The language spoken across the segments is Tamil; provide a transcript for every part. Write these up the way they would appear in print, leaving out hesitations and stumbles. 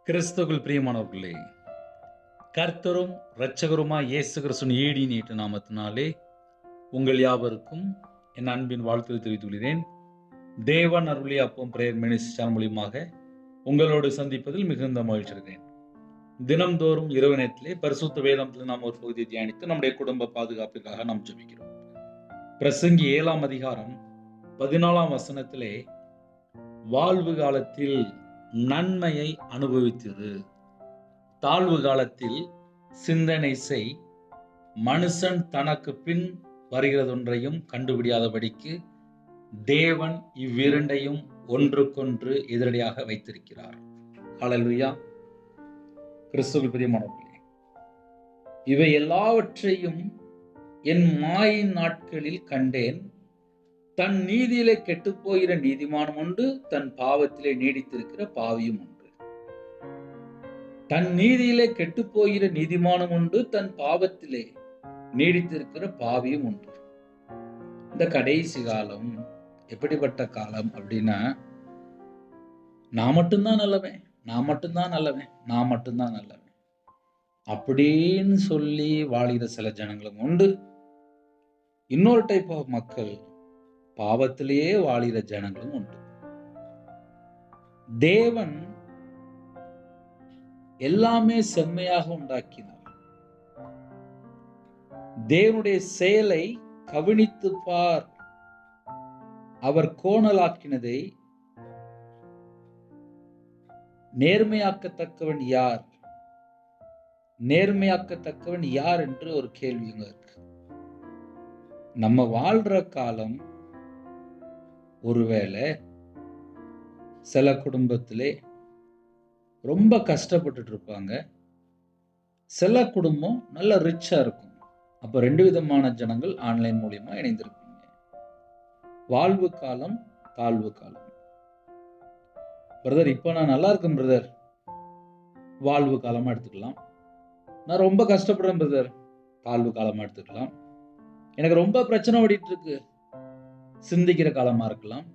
கிறிஸ்துவுக்குள் பிரியமானவர்களே, கர்த்தரும் இரட்சகருமாய் இயேசு கிறிஸ்துவின் ஈடி நீட்டு நாமத்தினாலே உங்கள் யாவருக்கும் என் அன்பின் வாழ்த்துக்களை தெரிவித்துக் கொள்கிறேன். தேவன் அருளிய அப்பம் பிரேயர் மினிஸ்ட்ரி மூலியமாக உங்களோடு சந்திப்பதில் மிகுந்த மகிழ்ச்சி அடைகிறேன். தினம்தோறும் இரவு நேரத்திலே பரிசுத்த வேதத்தில் நாம் ஒரு பகுதியை தியானித்து நம்முடைய குடும்ப பாதுகாப்பிற்காக நாம் ஜெபிக்கிறோம். பிரசங்கி 7ஆம் அதிகாரம் 14ஆம் வசனத்திலே வாழ்வு காலத்தில் நன்மையை அனுபவித்திரு, தாழ்வு காலத்தில் சிந்தனை செய், மனுஷன் தனக்கு பின் வருகிறதொன்றையும் கண்டுபிடியாதபடிக்கு தேவன் இவ்விரண்டையும் ஒன்றுக்கொன்று எதிரடியாக வைத்திருக்கிறார். ஹல்லேலூயா. கிறிஸ்துவுக்குள் பிரியமானவர்களே, இவை எல்லாவற்றையும் என் மாயின் நாட்களில் கண்டேன். தன் நீதியிலே கெட்டுப்போகிற நீதிமானும் உண்டு, தன் பாவத்திலே நீடித்திருக்கிற பாவியும் உண்டு. தன் நீதியிலே கெட்டுப்போகிற நீதிமானும் உண்டு, தன் பாவத்திலே நீடித்திருக்கிற பாவியும் உண்டு. இந்த கடைசி காலம் எப்படிப்பட்ட காலம் அப்படின்னா, நான் மட்டும்தான் நல்லவன், நான் மட்டும்தான் நல்லவன், நான் மட்டும்தான் நல்லவன் அப்படின்னு சொல்லி வாழ்கிற சில ஜனங்களும் உண்டு. இன்னொரு டைப் ஆஃப் மக்கள் பாவத்திலேயே வாழ்கிற ஜனங்களும் உண்டு. தேவன் எல்லாமே செம்மையாக உண்டாக்கினார். தேவனுடைய செயலை கவனித்து பார். அவர் கோணலாக்கினதை நேர்மையாக்கத்தக்கவன் யார், நேர்மையாக்கத்தக்கவன் யார் என்று ஒரு கேள்வி இருக்கு. நம்ம வாழ்ற காலம் ஒருவேளை சில குடும்பத்திலே ரொம்ப கஷ்டப்பட்டுட்டு இருப்பாங்க, சில குடும்பம் நல்ல ரிச்சா இருக்கும். அப்ப ரெண்டு விதமான ஜனங்கள் ஆன்லைன் மூலியமா இணைந்திருப்பீங்க. வாழ்வு காலம், தாழ்வு காலம். பிரதர், இப்ப நான் நல்லா இருக்கேன் பிரதர், வாழ்வு காலமா எடுத்துக்கலாம். நான் ரொம்ப கஷ்டப்படுறேன் பிரதர், தாழ்வு காலமா எடுத்துக்கலாம். எனக்கு ரொம்ப பிரச்சனை ஓடிட்டு இருக்கு, சிந்திக்கிற காலமா இருக்கலாம்.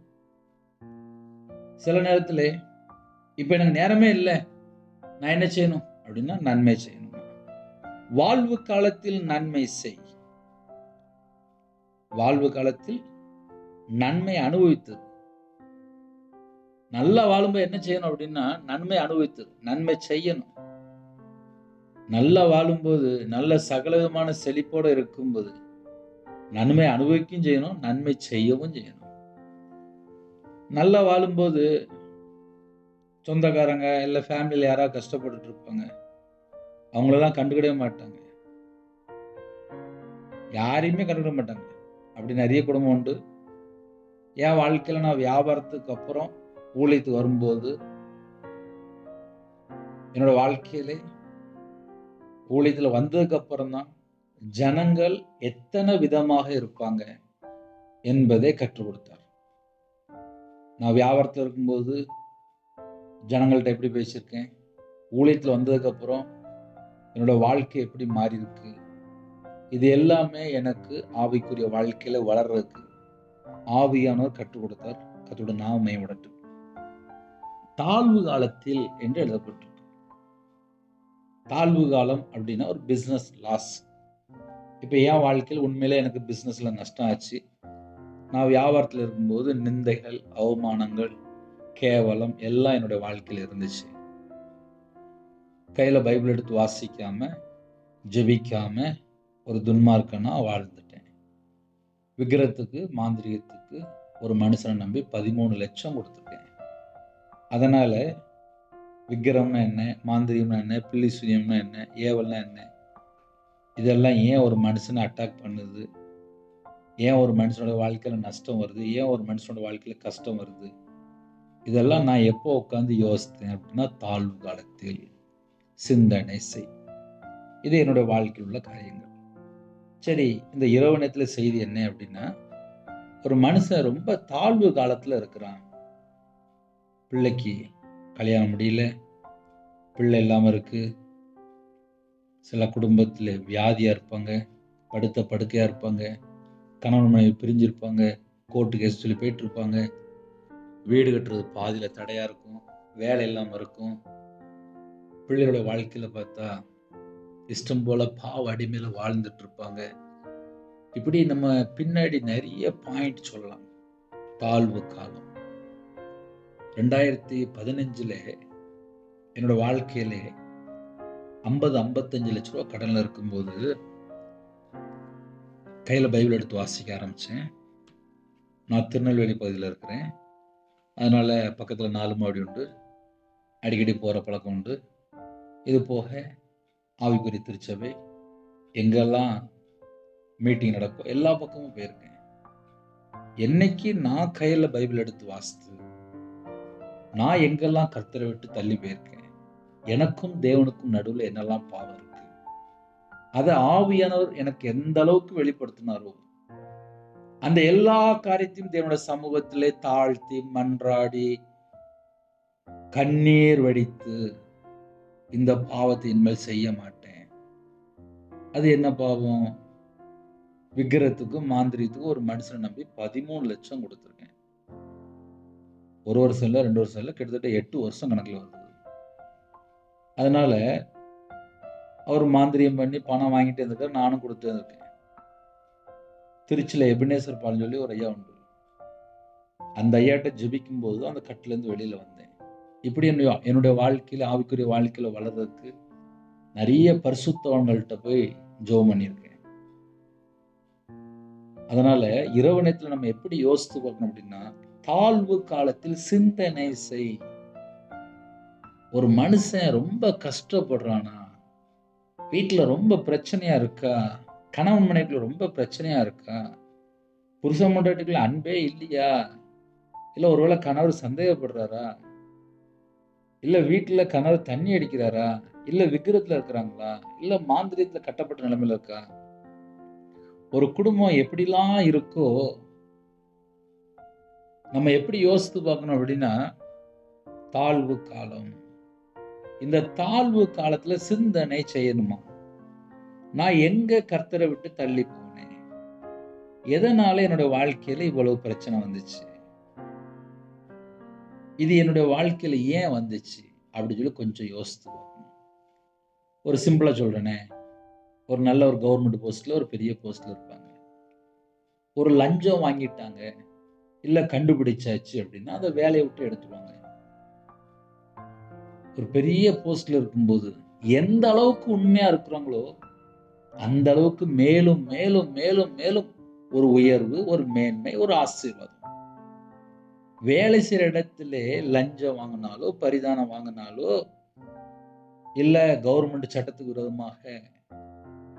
சில நேரத்துல இப்ப எனக்கு நேரமே இல்லை, நான் என்ன செய்யணும் அப்படின்னா நன்மை செய்யணும். வாழ்வு காலத்தில் நன்மை செய். வாழ்வு காலத்தில் நன்மை அனுபவித்து, நல்லா வாழும்போது என்ன செய்யணும் அப்படின்னா நன்மை அனுபவித்து நன்மை செய்யணும். நல்லா வாழும்போது, நல்ல சகல விதமான செழிப்போட இருக்கும்போது நன்மை அனுபவிக்கவும் செய்யணும், நன்மை செய்யவும் செய்யணும். நல்லா வாழும்போது சொந்தக்காரங்க இல்லை ஃபேமிலியில் யாராவது கஷ்டப்பட்டுட்டு இருப்பாங்க, அவங்களெல்லாம் கண்டுக்கிடவே மாட்டாங்க, யாரையுமே கண்டுக்கிட மாட்டாங்க. அப்படி நிறைய குடும்பம் உண்டு. என் வாழ்க்கையில் நான் வியாபாரத்துக்கு அப்புறம் ஊழியத்துக்கு வரும்போது, என்னோட வாழ்க்கையில ஊழியத்தில் வந்ததுக்கு அப்புறம் தான் ஜனங்கள் எத்தனை விதமாக இருப்பாங்க என்பதை கற்றுக் கொடுத்தார். நான் வியாபாரத்தில் இருக்கும்போது ஜனங்கள்கிட்ட எப்படி பேசியிருக்கேன், ஊழியத்தில் வந்ததுக்கு அப்புறம் என்னோட வாழ்க்கை எப்படி மாறி இருக்கு, இது எல்லாமே எனக்கு ஆவிக்குரிய வாழ்க்கையில வளர்றதுக்கு ஆவியானவர் கற்றுக் கொடுத்தார். கர்த்தருடைய நாமம் மகிமைப்படட்டும். தாழ்வு காலத்தில் என்று எழுதப்பட்டிருக்கு. தாழ்வு காலம் அப்படின்னா ஒரு பிசினஸ் லாஸ். இப்ப என் வாழ்க்கையில் உண்மையிலே எனக்கு பிசினஸ்ல நஷ்டம் ஆச்சு. நான் வியாபாரத்தில் இருக்கும்போது நிந்தைகள், அவமானங்கள், கேவலம் எல்லாம் என்னுடைய வாழ்க்கையில் இருந்துச்சு. கையில பைபிள் எடுத்து வாசிக்காம, ஜெபிக்காம ஒரு துன்மார்க்கனா வாழ்ந்துட்டேன். விக்கிரத்துக்கு, மாந்திரிகத்துக்கு ஒரு மனுஷனை நம்பி 13 லட்சம் கொடுத்துட்டேன். அதனால விக்கிரம்னா என்ன, மாந்திரிகம்னா என்ன, பில்லி சூனியம்னா என்ன, ஏவல்னா என்ன, இதெல்லாம் ஏன் ஒரு மனுஷனை அட்டாக் பண்ணுது, ஏன் ஒரு மனுஷனோட வாழ்க்கையில நஷ்டம் வருது, ஏன் ஒரு மனுஷனோட வாழ்க்கையில கஷ்டம் வருது, இதெல்லாம் நான் எப்போ உட்காந்து யோசித்தேன் அப்படின்னா தாழ்வு காலத்தில் சிந்தனை செய். இது என்னுடைய வாழ்க்கையில் உள்ள காரியங்கள். சரி, இந்த இரவு நேரத்துல செய்தி என்ன அப்படின்னா, ஒரு மனுஷன் ரொம்ப தாழ்வு காலத்துல இருக்கிறான். பிள்ளைக்கு கல்யாணம் முடியல, பிள்ளை இல்லாம இருக்கு, சில குடும்பத்துல வியாதியா இருப்பாங்க, படுத்த படுக்கையா இருப்பாங்க, கணவன் மனைவி பிரிஞ்சிருப்பாங்க, கோர்ட்டு கேஸ் சொல்லி போயிட்டு இருப்பாங்க, வீடு கட்டுறது பாதியில தடையா இருக்கும், வேலை இல்லாம இருக்கும், பிள்ளையோட வாழ்க்கையில பார்த்தா இஷ்டம் போல பாவ அடிமையில வாழ்ந்துட்டு இருப்பாங்க. இப்படி நம்ம பின்னாடி நிறைய பாயிண்ட் சொல்லலாம். தாழ்வு காலம் 2015 என்னோட வாழ்க்கையிலே 50-55 லட்ச ரூபா கடன்ல இருக்கும்போது கையில பைபிள் எடுத்து வாசிக்க ஆரம்பிச்சேன். நான் திருநெல்வேலி பகுதியில் இருக்கிறேன். அதனால பக்கத்துல 4 மாடி உண்டு. அடிக்கடி போற பழக்கம் உண்டு. இது போக ஆவிக்குரிய திருச்சபை எங்கெல்லாம் மீட்டிங் நடக்கும் எல்லா பக்கமும் போயிருக்கேன். என்னைக்கு நான் கையில பைபிள் எடுத்து வாசித்து நான் எங்கெல்லாம் கர்த்தரை விட்டு தள்ளி போயிருக்கேன், எனக்கும் தேவனுக்கும் நடுவில் என்னெல்லாம் பாவம் இருக்கு, அதை ஆவியானவர் எனக்கு எந்த அளவுக்கு வெளிப்படுத்தினாரோ அந்த எல்லா காரியத்தையும் தேவனுடைய சமூகத்திலே தாழ்த்தி மன்றாடி கண்ணீர் வடித்து இந்த பாவத்தை இனிமேல் செய்ய மாட்டேன். அது என்ன பாவம்? விக்கிரத்துக்கும் மாந்திரியத்துக்கும் ஒரு மனுஷனை நம்பி 13 லட்சம் கொடுத்துருக்கேன். 1 வருஷம் இல்லை, 2 வருஷம் இல்லை, கிட்டத்தட்ட 8 வருஷம் கணக்கில் வருது. அதனால அவர் மாந்திரியம் பண்ணி பணம் வாங்கிட்டு இருந்திருக்காரு, நானும் கொடுத்து இருக்கேன். திருச்சியில் எபினேசர் பாலன்னு சொல்லி ஒரு ஐயா உண்டு. அந்த ஐயாட்ட ஜெபிக்கும் போது அந்த கட்டிலேருந்து வெளியில வந்தேன். இப்படி என்னுடைய வாழ்க்கையில ஆவிக்குரிய வாழ்க்கையில வளர்றதுக்கு நிறைய பரிசுத்தவான்கள்ட்ட போய் ஜெபம் பண்ணியிருக்கேன். அதனால இரவு நேரத்துல நம்ம எப்படி யோசித்து பார்க்கணும் அப்படின்னா, தாழ்வு காலத்தில் சிந்தனை செய். ஒரு மனுஷன் ரொம்ப கஷ்டப்படுறானா, வீட்டுல ரொம்ப பிரச்சனையா இருக்கா, கணவன் மனைவிக்குள்ள ரொம்ப பிரச்சனையா இருக்கா, புருஷன் பொண்டாட்டிக்குள்ள அன்பே இல்லையா, இல்ல ஒருவேளை கணவர் சந்தேகப்படுறாரா, இல்ல வீட்டுல கணவர் தண்ணி அடிக்கிறாரா, இல்ல விக்கிரத்துல இருக்கிறாங்களா, இல்ல மாந்திரியத்துல கட்டப்பட்ட நிலைமையில இருக்கா, ஒரு குடும்பம் எப்படிலாம் இருக்கோ நம்ம எப்படி யோசித்து பார்க்கணும் அப்படின்னா, தாழ்வு காலம். இந்த தாழ்வு காலத்துல சிந்தனை செய்யணுமா, நான் எங்க கர்த்தரை விட்டு தள்ளி போனேன், எதனால என்னுடைய வாழ்க்கையில இவ்வளவு பிரச்சனை வந்துச்சு, இது என்னுடைய வாழ்க்கையில ஏன் வந்துச்சு அப்படின்னு சொல்லி கொஞ்சம் யோசித்து பார்க்கணும். ஒரு சிம்பிளா சொல்றேனே, ஒரு நல்ல ஒரு கவர்மெண்ட் போஸ்ட்ல ஒரு பெரிய போஸ்ட்ல இருப்பாங்க, ஒரு லஞ்சம் வாங்கிட்டாங்க இல்ல கண்டுபிடிச்சாச்சு அப்படின்னா அந்த வேலையை விட்டு எடுத்துருவாங்க. ஒரு பெரிய போஸ்ட்ல இருக்கும்போது எந்த அளவுக்கு உண்மையா இருக்கிறாங்களோ அந்த அளவுக்கு மேலும் மேலும் மேலும் மேலும் ஒரு உயர்வு, ஒரு மேன்மை, ஒரு ஆசீர்வாதம். வேலை செய்யற இடத்திலே லஞ்சம் வாங்கினாலோ பரிதானம் வாங்கினாலோ இல்ல கவர்மெண்ட் சட்டத்துக்கு விரோதமாக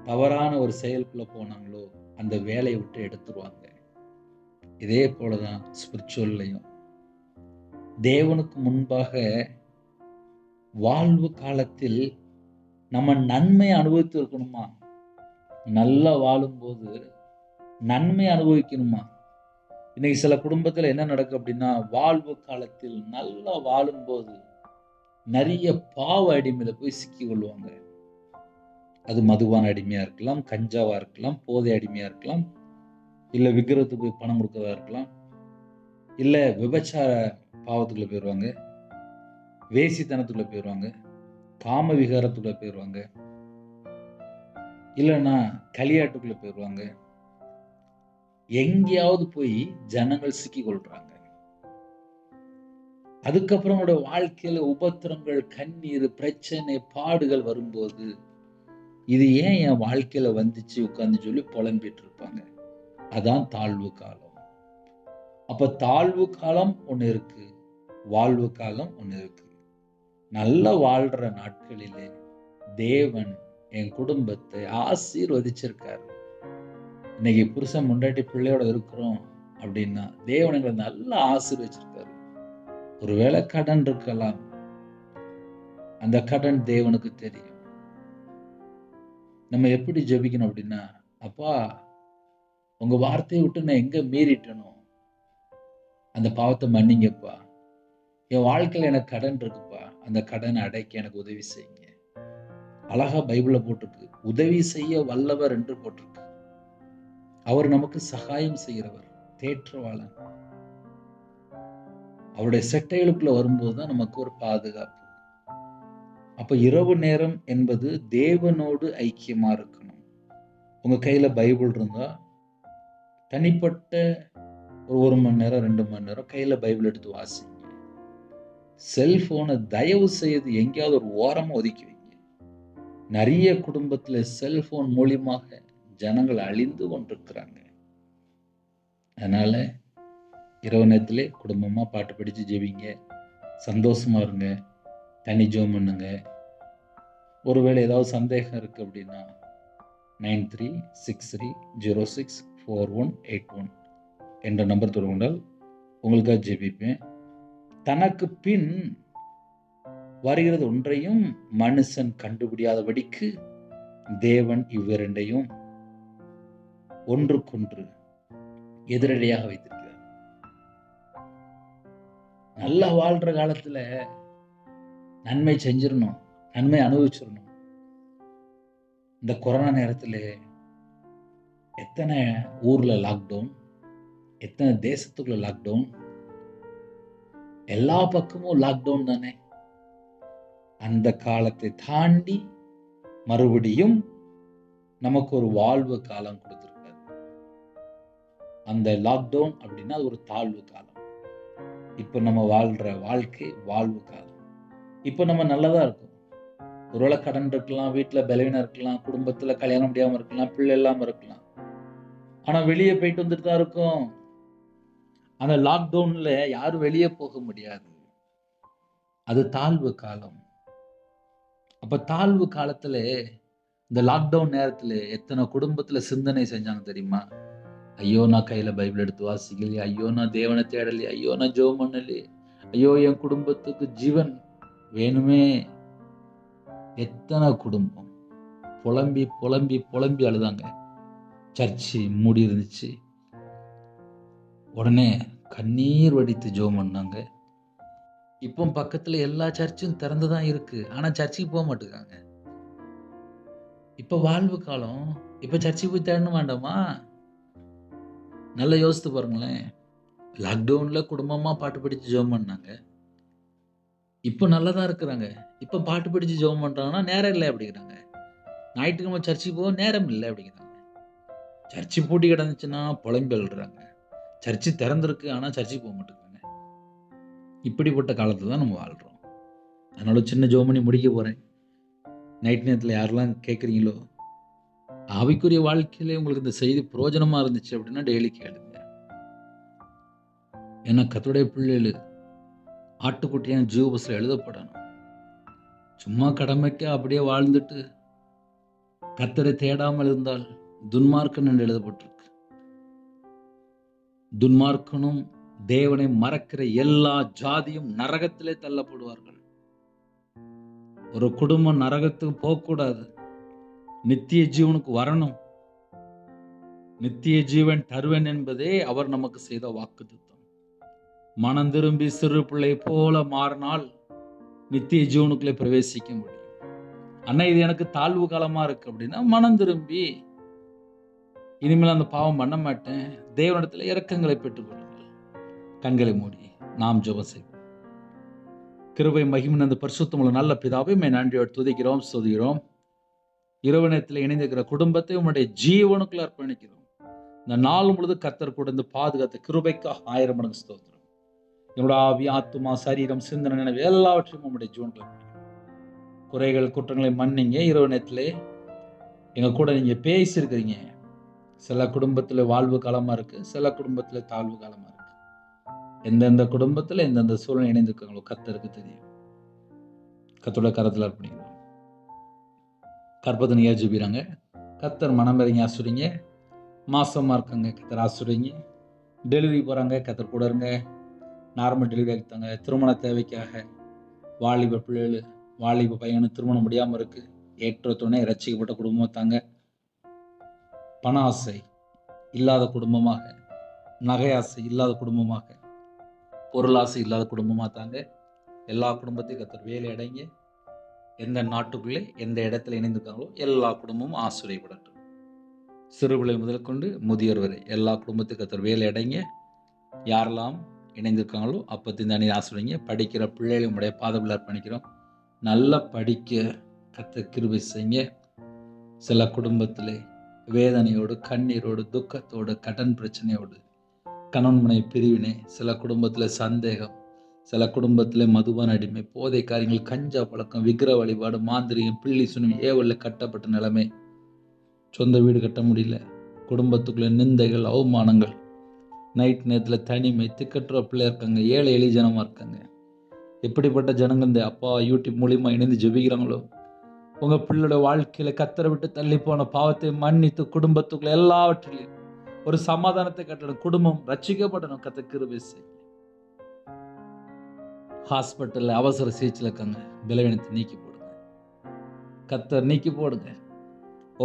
தவறான ஒரு செயலுக்குள்ள போனாங்களோ அந்த வேலையை விட்டு எடுத்துருவாங்க. இதே போலதான் ஸ்பிரிச்சுவல்லையும் தேவனுக்கு முன்பாக வாழ்வு காலத்தில் நம்ம நன்மை அனுபவித்து இருக்கணுமா, நல்லா வாழும்போது நன்மை அனுபவிக்கணுமா. இன்னைக்கு சில குடும்பத்துல என்ன நடக்கும் அப்படின்னா, வாழ்வு காலத்தில் நல்லா வாழும்போது நிறைய பாவ அடிமையில போய் சிக்கி கொள்வாங்க. அது மதுவான அடிமையா இருக்கலாம், கஞ்சாவா இருக்கலாம், போதை அடிமையா இருக்கலாம், இல்ல விக்கிரத்துக்கு போய் பணம் கொடுக்கறதா இருக்கலாம், இல்ல விபச்சார பாவத்துக்குள்ள போயிடுவாங்க, வேசித்தனத்துக்குள்ள போயிடுவாங்க, காம விகாரத்துக்குள்ள போயிடுவாங்க, இல்லைன்னா களியாட்டுக்குள்ள போயிடுவாங்க. எங்கேயாவது போய் ஜனங்கள் சிக்கி கொள்றாங்க. அதுக்கப்புறம் அவங்களோட வாழ்க்கையில உபத்திரங்கள், கண்ணீர், பிரச்சனை, பாடுகள் வரும்போது இது ஏன் என் வாழ்க்கையில வந்துச்சு உட்கார்ந்து சொல்லி புலம்பிட்டு இருப்பாங்க. அதான் தாழ்வு காலம். அப்ப தாழ்வு காலம் ஒண்ணு இருக்கு, வாழ்வு காலம் ஒண்ணு இருக்கு. நல்ல வாழ்ற நாட்களிலே தேவன் என் குடும்பத்தை ஆசீர்வதிச்சிருக்காரு. இன்னைக்கு புருஷன் முண்டாட்டி பிள்ளையோட இருக்கிறோம் அப்படின்னா தேவன் எங்களை நல்லா ஆசீர்வதிச்சிருக்காரு. ஒருவேளை கடன் இருக்கலாம், அந்த கடன் தேவனுக்கு தெரியும். நம்ம எப்படி ஜெபிக்கணும் அப்படின்னா, அப்பா உங்க வார்த்தையை விட்டு நான் எங்க மீறிட்டனோ அந்த பாவத்தை மன்னிங்கப்பா, என் வாழ்க்கையில எனக்கு கடன் இருக்குப்பா, அந்த கடனை அடைக்க எனக்கு உதவி செய்யுங்க. அழகா பைபிள்ல போட்டிருக்கு, உதவி செய்ய வல்லவர் என்று போட்டிருக்கு. அவர் நமக்கு சகாயம் செய்கிறவர், தேற்றவாளன். அவருடைய செட்டைகளுக்குள்ள வரும்போதுதான் நமக்கு ஒரு பாதுகாப்பு. அப்ப இரவு நேரம் என்பது தேவனோடு ஐக்கியமா இருக்கணும். உங்க கையில பைபிள் இருந்தா தனிப்பட்ட ஒரு மணி நேரம் 2 மணி நேரம் கையில பைபிள் எடுத்து வாசிங்க. செல்போனை தயவு செய்து எங்கேயாவது ஒரு ஓரமா ஒதுக்கி வைங்க. நிறைய குடும்பத்துல செல்போன் மூலியமாக ஜனங்கள் அழிந்து கொண்டிருக்கிறாங்க. அதனால இரவு நேரத்திலே குடும்பமா பாட்டு படிச்சு ஜெபிங்க, சந்தோஷமா இருங்க, தனி ஜெபம் பண்ணுங்க. ஒருவேளை ஏதாவது சந்தேகம் இருக்கு அப்படின்னா 9363064181 என்ற நம்பர் தொடர்பு கொண்டால் உங்களுக்காக ஜெபிப்பேன். தனக்கு பின் வருகிறது ஒன்றையும் மனுஷன் கண்டுபிடியாதபடிக்கு தேவன் இவ்விரண்டையும் ஒன்றுக்கொன்று எதிரடையாக வைத்திருக்கிறார். நல்லா வாழ்ற காலத்துல நன்மை செஞ்சிடணும், நன்மை அனுபவிச்சிடணும். இந்த கொரோனா நேரத்துல எத்தனை ஊர்ல லாக்டவுன், எத்தனை தேசத்துக்குள்ள லாக்டவுன், எல்லா பக்கமும் லாக்டவுன் தானே. அந்த காலத்தை தாண்டி மறுபடியும் நமக்கு ஒரு வாழ்வு காலம் கொடுத்திருக்காரு. அந்த லாக்டவுன் அப்படின்னா அது ஒரு தாழ்வு காலம். இப்ப நம்ம வாழ்ற வாழ்க்கை வாழ்வு காலம். இப்ப நம்ம நல்லதா இருக்கும். ஒருவேளை கடன் இருக்கலாம், வீட்டுல பலவீனம் இருக்கலாம், குடும்பத்துல கல்யாணம் முடியாம இருக்கலாம், பிள்ளை இல்லாம இருக்கலாம். ஆனா வெளியே போயிட்டு வந்துட்டு தான் இருக்கும். அந்த லாக்டவுன்ல யாரும் வெளியே போக முடியாது. அது தாழ்வு காலம். அப்ப தாழ்வு காலத்துல இந்த லாக்டவுன் நேரத்துல எத்தனை குடும்பத்துல சிந்தனை செஞ்சாங்க தெரியுமா? ஐயோ நான் கையில பைபிள் எடுத்து வாசிக்கலையே, ஐயோ நான் தேவனை தேடலையே, ஐயோ நான் ஜெபம் பண்ணலையே, ஐயோ என் குடும்பத்துக்கு ஜீவன் வேணுமே. எத்தனை குடும்பம் புலம்பி புலம்பி புலம்பி அழுதாங்க. சர்ச்சு மூடி இருந்துச்சு, உடனே கண்ணீர் வடித்து ஜெபம் பண்ணாங்க. இப்போ பக்கத்துல எல்லா சர்ச்சும் திறந்துதான் இருக்கு, ஆனா சர்ச்சுக்கு போக மாட்டேங்காங்க. இப்ப வாழ்வு காலம், இப்ப சர்ச்சுக்கு போய் தேடணும் வேண்டாமா? நல்லா யோசித்து பாருங்களேன். லாக்டவுன்ல குடும்பமா பாட்டு படிச்சு ஜெபம் பண்ணாங்க. இப்ப நல்லதா இருக்கிறாங்க. இப்ப பாட்டு படிச்சு ஜெபம் பண்றாங்கன்னா நேரம் இல்லை அப்படிங்கிறாங்க. ஞாயிற்றுக்கிழமை சர்ச்சுக்கு போக நேரம் இல்லை அப்படிங்கிறாங்க. சர்ச்சு பூட்டி கிடந்துச்சுன்னா புலம்பி எழுறாங்க. சர்ச்சு திறந்திருக்கு, ஆனா சர்ச்சுக்கு போக மாட்டேங்கிறாங்க. இப்படிப்பட்ட காலத்துல தான் நம்ம வாழ்றோம். அதனால சின்ன ஜெபம் பண்ணி முடிக்க போறேன். நைட் நேரத்துல யாரெல்லாம் கேட்குறீங்களோ, ஆவிக்குரிய வாழ்க்கையில உங்களுக்கு இந்த செய்தி பிரயோஜனமா இருந்துச்சு அப்படின்னா டெய்லி கேளுங்க. ஏன்னா கர்த்தருடைய பிள்ளைகள் ஆட்டுக்குட்டியான ஜீவபுஸ்தகத்துல எழுதப்படணும். சும்மா கடமைக்கு அப்படியே வாழ்ந்துட்டு கர்த்தரை தேடாமல் இருந்தால் துன்மார்க்கன் என்று எழுதப்பட்டிருக்கு. துன்மார்க்கனும் தேவனை மறக்கிற எல்லா ஜாதியும் நரகத்திலே தள்ளப்படுவார்கள். ஒரு குடும்பம் நரகத்துக்கு போகக்கூடாது, நித்திய ஜீவனுக்கு வரணும். நித்திய ஜீவன் தருவேன் என்பதே அவர் நமக்கு செய்த வாக்குத்தத்தம். மனம் திரும்பி சிறு பிள்ளை போல மாறினால் நித்திய ஜீவனுக்குள்ளே பிரவேசிக்க முடியும். அண்ணா இது எனக்கு தாழ்வு காலமா இருக்கு அப்படின்னா மனம் திரும்பி இனிமேல் அந்த பாவம் பண்ண மாட்டேன், தேவனிடத்துல இரக்கங்களை பெற்றுக்கொள்ளுங்கள். கண்களை மூடி நாம் ஜெபம் செய்வோம். கிருபை மகிமை அந்த பரிசுத்தமுள்ள நல்ல பிதாவை நன்றியோடு துதிக்கிறோம், ஸ்துதிக்கிறோம். இரவு நேரத்தில் இணைந்திருக்கிற குடும்பத்தை உம்முடைய ஜீவனுக்குள்ள அர்ப்பணிக்கிறோம். இந்த நாள் முழுது கர்த்தர் கூட இருந்து பாதுகாத்த கிருபைக்காக 1000 மடங்கு ஸ்தோத்திரம். என்னோட ஆவி, ஆத்துமா, சரீரம், சிந்தனை, நினைவு எல்லாவற்றையும் உம்முடைய ஜீவனுக்குள்ள அர்ப்பணிக்கிறோம். குறைகள் குற்றங்களை மன்னிங்க. இரவு நேரத்திலே எங்க கூட நீங்க பேசியிருக்கிறீங்க. சில குடும்பத்துல வாழ்வு காலமா இருக்கு, சில குடும்பத்துல தாழ்வு காலமா இருக்கு. எந்தெந்த குடும்பத்துல எந்தெந்த சூழ்நிலை இணைந்திருக்காங்களோ கர்த்தருக்கு தெரியும். கர்த்தரோட கரத்துல அர்ப்பணிக்கிறோம். கர்ப்பத்தினியா ஜெபிக்கிறாங்க, கர்த்தர் மனம் இறங்கி ஆசுறீங்க. மாசமா இருக்காங்க, கர்த்தர் ஆசுறீங்க. டெலிவரி போறாங்க, கர்த்தர் கூட இருங்க. நார்மல் டெலிவரி ஆகிட்டாங்க. திருமண தேவைக்காக வாலிப பிள்ளைகள், வாலிப பையனு திருமணம் முடியாம இருக்கு. ஏற்ற துணை ரட்சிக்கப்பட்ட குடும்பமா தாங்க. பண ஆசை இல்லாத குடும்பமாக, நகை ஆசை இல்லாத குடும்பமாக, பொருள் ஆசை இல்லாத குடும்பமா தாங்க. எல்லா குடும்பத்தையும் கர்த்தர் வேலை அடைங்க. எந்த நாட்டுக்குள்ளே எந்த இடத்துல இணைந்திருக்காங்களோ எல்லா குடும்பமும் ஆசிரியப்படட்டும். சிறுபிள்ளை முதல் கொண்டு முதியோர் வரை எல்லா குடும்பத்துக்கும் கர்த்தர் வேலை அடைங்க. யாரெல்லாம் இணைந்திருக்காங்களோ அப்பத்தின் தண்ணீர் ஆசிரியங்க. படிக்கிற பிள்ளைகளை உடைய பாதத்தில் அர்ப்பணிக்கிறோம். நல்லா படிக்க கர்த்தர் கிருபை செய்யுங்க. சில குடும்பத்திலே வேதனையோடு, கண்ணீரோடு, துக்கத்தோடு, கடன் பிரச்சனையோடு, கணவன் மனைவி பிரிவினை, சில குடும்பத்தில் சந்தேகம், சில குடும்பத்தில் மதுபான அடிமை, போதை காரியங்கள், கஞ்சா பழக்கம், விக்கிர வழிபாடு, மாந்திரிகம், பிள்ளி சுனியம், ஏவலில் கட்டப்பட்ட நிலைமை, சொந்த வீடு கட்ட முடியல, குடும்பத்துக்குள்ள நிந்தைகள், அவமானங்கள், நைட் நேரத்தில் தனிமை, திக்கற்ற பிள்ளையா இருக்காங்க, ஏழை எளிய ஜனமாக இருக்காங்க. எப்படிப்பட்ட ஜனங்கள் இந்த அப்பா யூடியூப் மூலியமாக இணைந்து ஜெபிக்கிறாங்களோ, உங்கள் பிள்ளையோட வாழ்க்கையில் கத்தரை விட்டு தள்ளி போன பாவத்தை மன்னித்து குடும்பத்துக்குள்ள எல்லாவற்றிலையும் ஒரு சமாதானத்தை கட்டணும், குடும்பம் ரட்சிக்கப்படணும். கர்த்தர் கிருபை செய்யுங்க. ஹாஸ்பிட்டலில் அவசர சிகிச்சையில் இருக்காங்க, பலவீனத்தை நீக்கி போடுங்க, கர்த்தர் நீக்கி போடுங்க.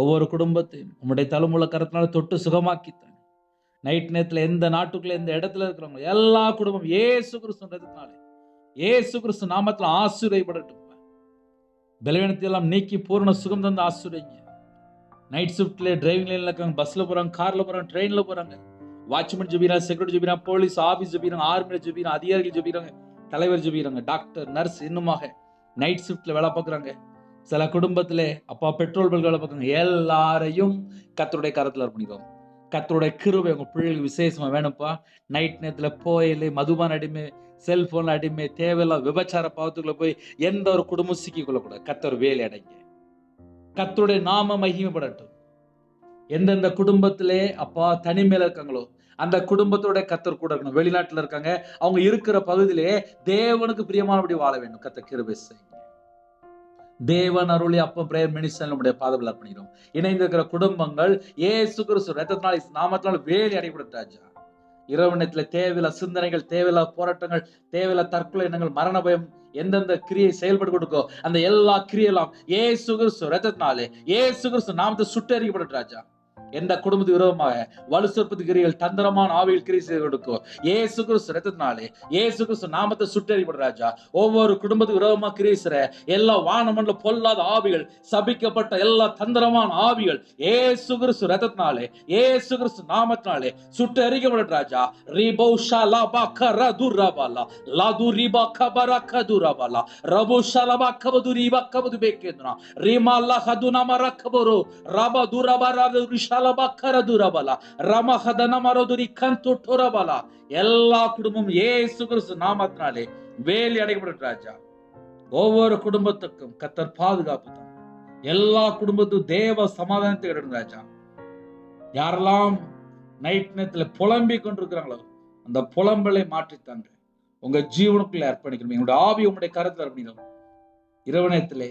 ஒவ்வொரு குடும்பத்தையும் உம்முடைய தலைமுறை கரத்தினால தொட்டு சுகமாக்கித்தாங்க. நைட் நேரத்தில் எந்த நாட்டுக்குள்ள எந்த இடத்துல இருக்கிறவங்க எல்லா குடும்பம் இயேசு கிறிஸ்துவினாலே, இயேசு கிறிஸ்து நாமத்தில் ஆசீர்வதிக்கப்படட்டும். பலவீனத்தை எல்லாம் நீக்கி பூரண சுகம் தந்து ஆசீர்வதிங்க. நைட் ஷிஃப்ட்ல டிரைவிங் லைன்ல இருக்காங்க, பஸ்ல போறாங்க, கார்ல போறாங்க, ட்ரெயின்ல போறாங்க, வாட்ச்மேன் ஜெபிக்கிறாங்க, செக்யூரிட்டி ஜெபிக்கிறாங்க, போலீஸ் ஆபீஸ் ஜெபிக்கிறாங்க, ஆர்மியில ஜெபிக்கிறாங்க, அதிகாரிகள் ஜெபிக்கிறாங்க, தலைவர் ஜெபிக்கிறாங்க, டாக்டர், நர்ஸ், இன்னுமாக நைட் ஷிஃப்ட்ல வேலை பார்க்குறாங்க. சில குடும்பத்திலே அப்பா பெட்ரோல் பல்க் வேலை பார்க்குறாங்க. எல்லாரையும் கர்த்தருடைய கரத்தில் அர்ப்பணிக்கிறோம். கர்த்தருடைய கிருபை உங்க பிள்ளைகளுக்கு விசேஷமா வேணும்ப்பா. நைட் நேரத்தில் போயிலே மதுபான அடிமை, செல்போன் அடிமை, தேவையில்லா விபச்சார பாவத்துக்குள்ள போய் எந்த ஒரு குடும்பம் சிக்கிக் கொள்ளக்கூடாது. கர்த்தர் வேலை அடைங்க, கர்த்தருடைய நாம மகிமைப்படட்டும். எந்தெந்த குடும்பத்திலே அப்பா தனிமையில இருக்காங்களோ அந்த குடும்பத்தோட கர்த்தர் கூட இருக்கணும். வெளிநாட்டுல இருக்காங்க, அவங்க இருக்கிற பகுதியிலே தேவனுக்கு பிரியமானபடி வாழ வேண்டும். கர்த்தர் கிருபை செய்யுங்க. தேவன் அருளி அப்ப பிரேயர் மினிஸ்டர் நம்முடைய பாதத்தில் அர்ப்பணிக்கிறோம். இணைந்திருக்கிற குடும்பங்கள் இயேசு கிறிஸ்து ரத்தத்தினால் நாமத்தினால் வேலை அடைபடும் ராஜா. இரவு நேரத்தில் தேவையில்லா சிந்தனைகள், தேவையில்லா போராட்டங்கள், தேவையில்லா தற்கொலை எண்ணங்கள், மரண பயம், எந்தெந்த கிரியை செயல்பட்டு கொடுக்கோ அந்த எல்லா கிரியெல்லாம் இயேசு கிறிஸ்து ரத்தத்தினாலே, இயேசு கிறிஸ்து நாமத்தை சுட்டெரிக்கப்படும் ராஜா. எந்த குடும்பத்துக்கு விரோதமாக வலு சொற்பத்து கிரிகள், தந்திரமான ஆவிகள் கிரியை செய்து கொடுக்கும் இயேசு கிறிஸ்து ரத்தத்தினாலே, இயேசு கிறிஸ்து நாமத்தை சுட்டெரிக்கப்படும் ராஜா. ஒவ்வொரு குடும்பத்துக்கு விரோதமாக கிரியை செய்ற எல்லா வானமண்டல பொல்லாத ஆவிகள், சபிக்கப்பட்ட எல்லா தந்திரமான ஆவிகள் இயேசு கிறிஸ்து ரத்தத்தினாலே, இயேசு கிறிஸ்து நாமத்தினாலே சுட்டெரிக்கப்படும் ராஜா. ரிபௌஷா லபா கரதுரபலா லதுரிபா கபரகதுரபலா ரபௌஷா லபா கபதுரிபா கபதுபேக்கேதுனா ரிமால்லா ஹதுனா மரக்கபரு ரபதுரபரது ரிஷா எல்லா குடும்பமும் இயேசு கிறிஸ்து நாமத்தினாலே வேலி அடைக்கப்படும் ராஜா. ஒவ்வொரு குடும்பத்துக்கும் கர்த்தர் பாதுகாப்பு தான். எல்லா குடும்பத்துக்கும் தேவ சமாதானத்தை கிடைக்கும் ராஜா. யாரெல்லாம் நைட் நேரத்துல புலம்பிக் கொண்டிருக்கிறாங்களோ அந்த புலம்பலை மாற்றித்தாங்க. உங்க ஜீவனுக்குள்ள அர்ப்பணிக்கணும். எங்களுடைய ஆவி உங்களுடைய கருத்துல அர்ப்பணிக்கணும். இரவு நேரத்திலே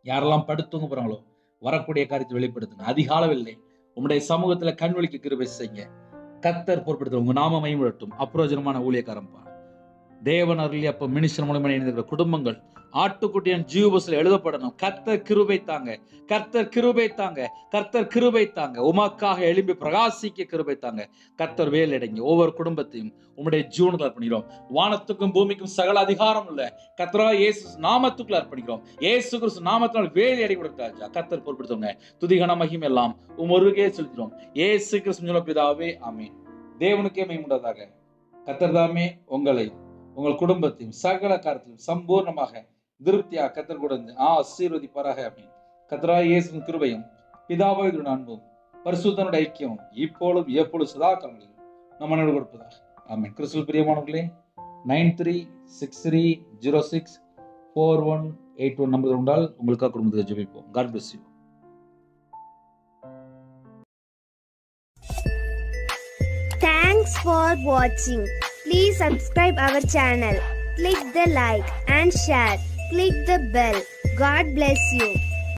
யாரெல்லாம் படுத்துங்க போறாங்களோ வரக்கூடிய காரியத்தை வெளிப்படுத்துங்க. அதிகாலவில்லை உங்களுடைய சமூகத்துல கண்வழிக்கு கிருபை செய்யுங்க. கர்த்தர் பொறுப்படுத்த உங்க நாம மகிமைப்படட்டும். அப்ரோஜனமான ஊழியக்காரம்பா தேவன் அருளி அப்ப மினிஸ்டர் மூலமா இணைந்திருக்கிற குடும்பங்கள் ஆட்டுக்குட்டியின் ஜீவபுஸ்தகத்தில் எழுதப்படணும். கர்த்தர் கிருபை தாங்க, கர்த்தர் கிருபை தாங்க, கர்த்தர் கிருபை தாங்க. உமக்காக எழும்பி பிரகாசிக்க கிருபை தாங்க. கர்த்தர் வேலை அடைங்க. ஒவ்வொரு குடும்பத்தையும் உம்முடைய ஜீவனுக்கு அர்ப்பணிக்கிறோம். வானத்துக்கும் பூமிக்கும் சகல அதிகாரம் உள்ள கர்த்தராகிய இயேசு நாமத்துக்குள்ள அர்ப்பணிக்கிறோம். இயேசு கிறிஸ்து நாமத்தினால் வேலை அடை கொடுத்தாச்சா கர்த்தர் பொறுப்படுத்துங்க. துதிகன மகிமை எல்லாம் உமருகே செலுத்துகிறோம். இயேசு கிறிஸ்து பிதாவே ஆமென். தேவனுக்கே மகிமையுண்டாதாக. கர்த்தர் தாமே உங்களை உங்கள் குடும்பத்தையும் சகல காரியத்திலும் சம்பூர்ணமாக திருப்தியாக கர்த்தர் கூட ஆசீர்வதிப்பாராக. அப்படின்னு கர்த்தராகிய இயேசுவின் கிருபையும் பிதாவாகிய அன்பும் பரிசுத்தனுடைய ஐக்கியம் இப்பொழுதும் எப்பொழுதும் சதா காலங்களிலும் நம்ம நடு கொடுப்பதாக. ஆமென். கிறிஸ்துவில் பிரியமானவர்களே, 9363064181 நம்பர் உண்டால் உங்களுக்காக குடும்பத்தை ஜெபிப்போம். God bless you. Thanks for watching. Please subscribe our channel. Click the like and share. Click the bell. God bless you.